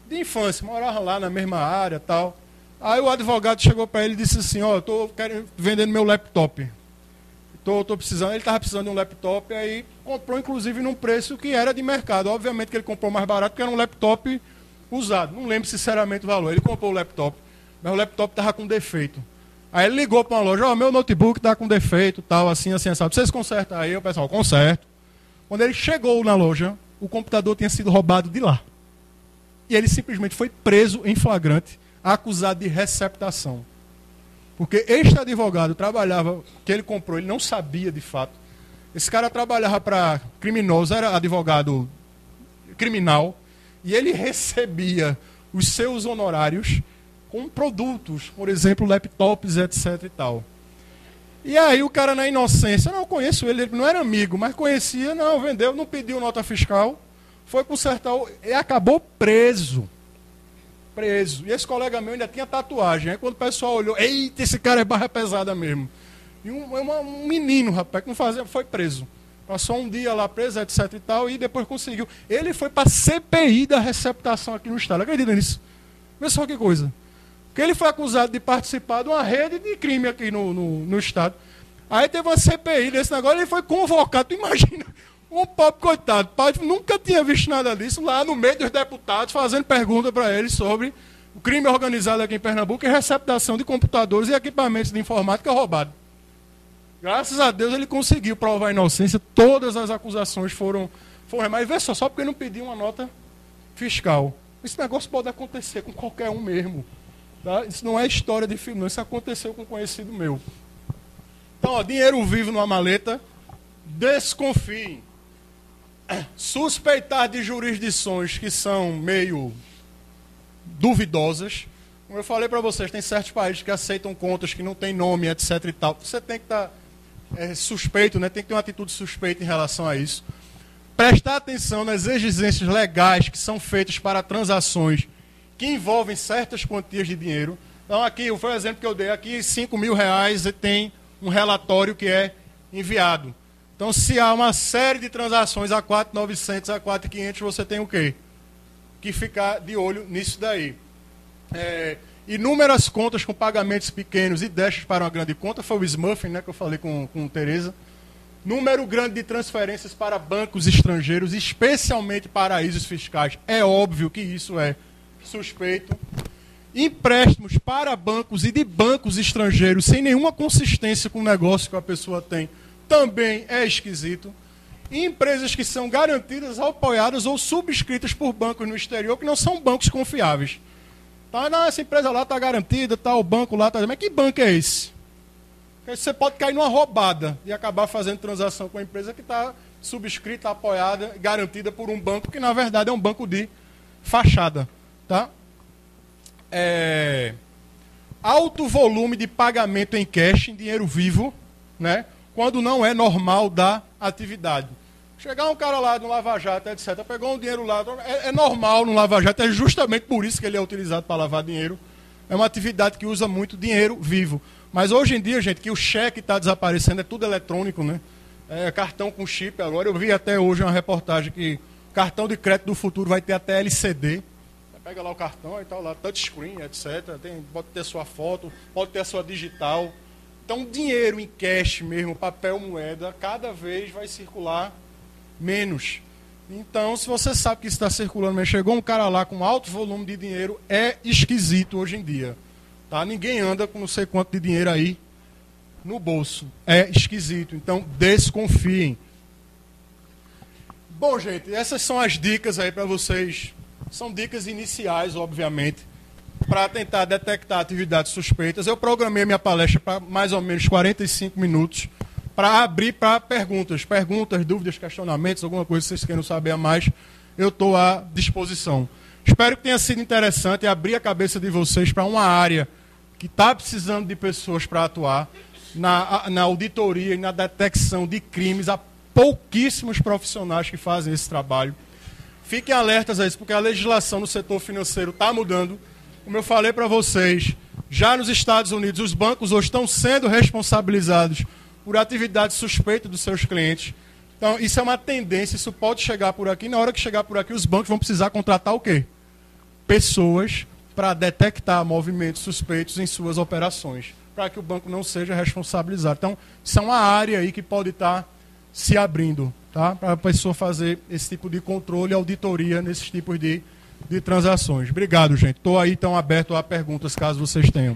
de infância, morava lá na mesma área e tal. Aí o advogado chegou para ele e disse assim, ó, estou vendendo meu laptop. Estou precisando, ele estava precisando de um laptop, aí comprou inclusive num preço que era de mercado. Obviamente que ele comprou mais barato, porque era um laptop usado. Não lembro sinceramente o valor. Ele comprou o laptop, mas o laptop estava com defeito. Aí ele ligou para uma loja, ó, meu notebook está com defeito, tal, assim, sabe. Vocês consertam aí? O pessoal, conserto. Quando ele chegou na loja, o computador tinha sido roubado de lá. E ele simplesmente foi preso em flagrante, acusado de receptação. Porque este advogado trabalhava, que ele comprou, ele não sabia de fato. Esse cara trabalhava para criminosos, era advogado criminal, e ele recebia os seus honorários com produtos, por exemplo, laptops, etc e tal. E aí o cara na inocência, não, eu conheço ele não era amigo, mas conhecia, não, vendeu, não pediu nota fiscal, foi consertar e acabou preso. E esse colega meu ainda tinha tatuagem. Aí quando o pessoal olhou, eita, esse cara é barra pesada mesmo. E um menino, rapaz, que não fazia, foi preso. Passou um dia lá preso, etc e tal, e depois conseguiu. Ele foi para a CPI da receptação aqui no estado. Acredita nisso? Vê só que coisa. Porque ele foi acusado de participar de uma rede de crime aqui no estado. Aí teve uma CPI desse negócio, ele foi convocado. Tu imagina, um pobre coitado, pai, nunca tinha visto nada disso, lá no meio dos deputados, fazendo pergunta para ele sobre o crime organizado aqui em Pernambuco e receptação de computadores e equipamentos de informática roubados. Graças a Deus ele conseguiu provar a inocência, todas as acusações foram mas vê só porque não pediu uma nota fiscal. Esse negócio pode acontecer com qualquer um mesmo. Tá? Isso não é história de filme, não, isso aconteceu com um conhecido meu. Então, ó, dinheiro vivo numa maleta, desconfiem. Suspeitar de jurisdições que são meio duvidosas. Como eu falei para vocês, tem certos países que aceitam contas que não tem nome, etc e tal. Você tem que estar suspeito, né? Tem que ter uma atitude suspeita em relação a isso. Prestar atenção nas exigências legais que são feitas para transações que envolvem certas quantias de dinheiro. Então aqui, foi o exemplo que eu dei, aqui R$5.000 e tem um relatório que é enviado. Então, se há uma série de transações a 4.900, a 4.500, você tem o quê? Que ficar de olho nisso daí. Inúmeras contas com pagamentos pequenos e deixas para uma grande conta, foi o Smurfing, né, que eu falei com Tereza. Número grande de transferências para bancos estrangeiros, especialmente paraísos fiscais. É óbvio que isso é suspeito. Empréstimos para bancos e de bancos estrangeiros sem nenhuma consistência com o negócio que a pessoa tem, também é esquisito. E empresas que são garantidas, apoiadas ou subscritas por bancos no exterior que não são bancos confiáveis. Tá, não, essa empresa lá está garantida, tá, o banco lá está... Mas que banco é esse? Porque você pode cair numa roubada e acabar fazendo transação com a empresa que está subscrita, apoiada, garantida por um banco que, na verdade, é um banco de fachada. Tá? Alto volume de pagamento em cash, em dinheiro vivo, né? Quando não é normal da atividade. Chegar um cara lá no Lava Jato, etc., pegou um dinheiro lá, é normal no Lava Jato, é justamente por isso que ele é utilizado para lavar dinheiro. É uma atividade que usa muito dinheiro vivo. Mas hoje em dia, gente, que o cheque está desaparecendo, é tudo eletrônico, né? É cartão com chip agora. Eu vi até hoje uma reportagem que cartão de crédito do futuro vai ter até LCD. Você pega lá o cartão e tal, lá, touchscreen, etc. Pode ter sua foto, pode ter a sua digital. Então, dinheiro em cash mesmo, papel, moeda, cada vez vai circular menos. Então, se você sabe que isso está circulando, mas chegou um cara lá com alto volume de dinheiro, é esquisito hoje em dia. Tá? Ninguém anda com não sei quanto de dinheiro aí no bolso. É esquisito. Então, desconfiem. Bom, gente, essas são as dicas aí para vocês. São dicas iniciais, obviamente, para tentar detectar atividades suspeitas. Eu programei minha palestra para mais ou menos 45 minutos para abrir para perguntas, dúvidas, questionamentos, alguma coisa que vocês queiram saber a mais, eu estou à disposição. Espero que tenha sido interessante abrir a cabeça de vocês para uma área que está precisando de pessoas para atuar na auditoria e na detecção de crimes. Há pouquíssimos profissionais que fazem esse trabalho. Fiquem alertas a isso, porque a legislação no setor financeiro está mudando. Como eu falei para vocês, já nos Estados Unidos, os bancos hoje estão sendo responsabilizados por atividades suspeitas dos seus clientes. Então, isso é uma tendência, isso pode chegar por aqui. Na hora que chegar por aqui, os bancos vão precisar contratar o quê? Pessoas para detectar movimentos suspeitos em suas operações, para que o banco não seja responsabilizado. Então, isso é uma área aí que pode estar se abrindo, tá? Para a pessoa fazer esse tipo de controle e auditoria nesses tipos de transações. Obrigado, gente. Estou aí tão aberto a perguntas, caso vocês tenham.